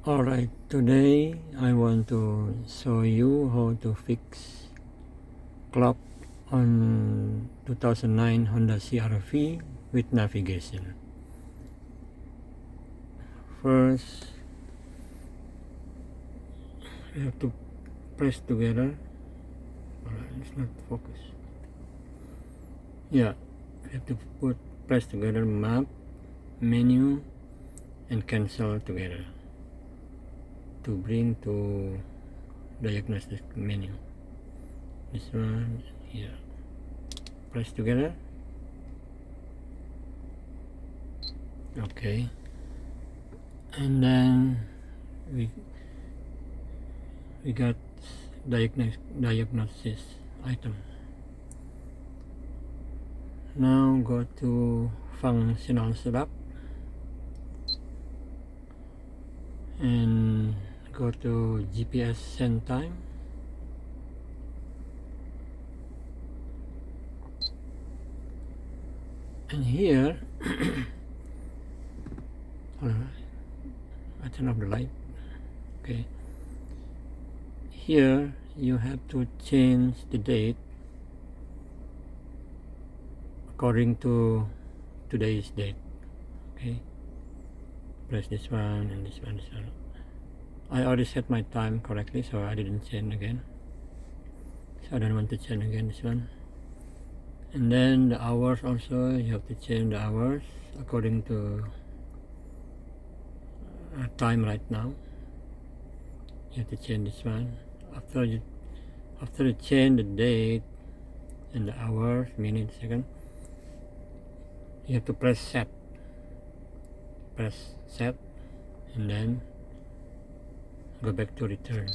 Alright, today I want to show you how to fix clock on 2009 Honda CR-V with navigation. First, you have to press together. Alright, it's not focus. Yeah, you have to press together map, menu, and cancel together to bring to diagnostic menu. This one here, press together. Okay, and then we got diagnosis item. Now go to functional setup and go to GPS send time. And here I turn off the light. Okay, here you have to change the date according to today's date. Okay, press this one and this one. I already set my time correctly, so I didn't change again, so I don't want to change again this one. And then the hours also, you have to change the hours according to time right now. You have to change this one. After you change the date and the hours, minute, second, you have to press set, and then go back to return.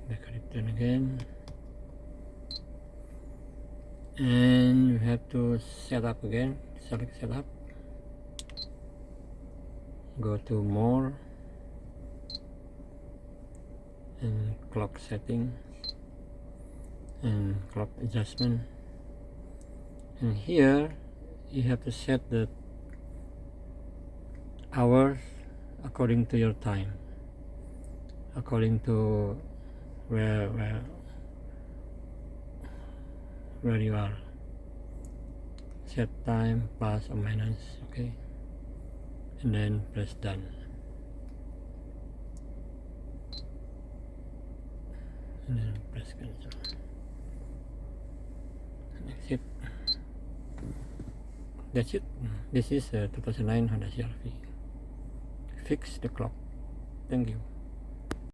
Back to return again, and you have to set up again. Select setup, go to more and clock setting and clock adjustment, and here you have to set the hours according to your time, according to where you are. Set time plus or minus. Okay, and then press done. And then press cancel. That's it. This is 2009 Honda CR-V. Fix the clock. Thank you.